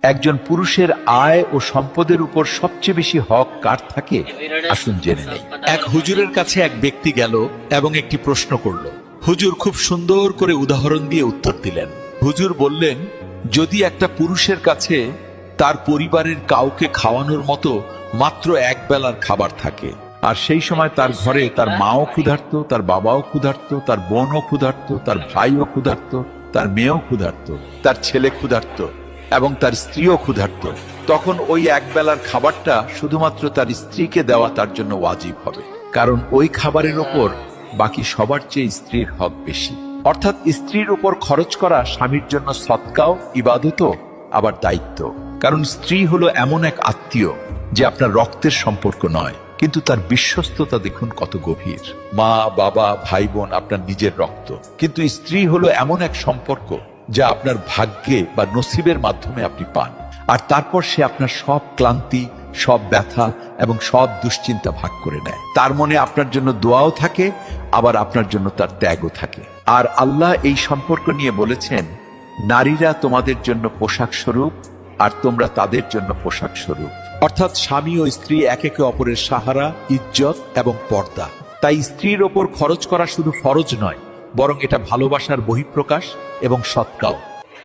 একজন পুরুষের আয় ও সম্পদের উপর সবচেয়ে বেশি হক কার থাকে? আসুন জেনে নেই। এক হুজুরের কাছে এক ব্যক্তি গেল এবং একটি প্রশ্ন করল। হুজুর খুব সুন্দর করে উদাহরণ দিয়ে উত্তর দিলেন। হুজুর বললেন, যদি একটা পুরুষের কাছে তার পরিবারের কাউকে খাওয়ানোর মতো মাত্র এক বেলার খাবার থাকে, আর সেই সময় তার ঘরে তার মাও ক্ষুধার্ত, তার বাবাও ক্ষুধার্ত, তার বোনও ক্ষুধার্ত, তার ভাইও ক্ষুধার্ত, তার মেয়েও ক্ষুধার্ত, তার ছেলে ক্ষুধার্ত এবং তার স্ত্রীও ক্ষুধার্ত, তখন ওই এক বেলার খাবারটা শুধুমাত্র তার স্ত্রীকে দেওয়া তার জন্য ওয়াজিব হবে, কারণ ওই খাবারের ওপর বাকি সবার চেয়ে স্ত্রীর হক বেশি। অর্থাৎ স্ত্রীর উপর খরচ করা স্বামীর জন্য সদকাও, ইবাদতও, আবার দায়িত্ব। কারণ স্ত্রী হলো এমন এক আত্মীয় যে আপনার রক্তের সম্পর্ক নয়, কিন্তু তার বিশ্বস্ততা দেখুন কত গভীর। মা, বাবা, ভাই বোন আপনার নিজের রক্ত, কিন্তু স্ত্রী হলো এমন এক সম্পর্ক যা আপনার ভাগ্যে বা নসিবের মাধ্যমে আপনি পান। আর তারপর সে আপনার সব ক্লান্তি, সব ব্যথা এবং সব দুশ্চিন্তা ভাগ করে নেয়। তার মনে আপনার জন্য দোয়াও থাকে, আবার আপনার জন্য তার ত্যাগও থাকে। আর আল্লাহ এই সম্পর্ক নিয়ে বলেছেন, নারীরা তোমাদের জন্য পোশাক স্বরূপ আর তোমরা তাদের জন্য পোশাক স্বরূপ। অর্থাৎ স্বামী ও স্ত্রী একে অপরের সাহারা, ইজ্জত এবং পর্দা। তাই স্ত্রীর ওপর খরচ করা শুধু ফরজ নয়, বরং এটা ভালোবাসার বহিঃপ্রকাশ এবং সৎকাও।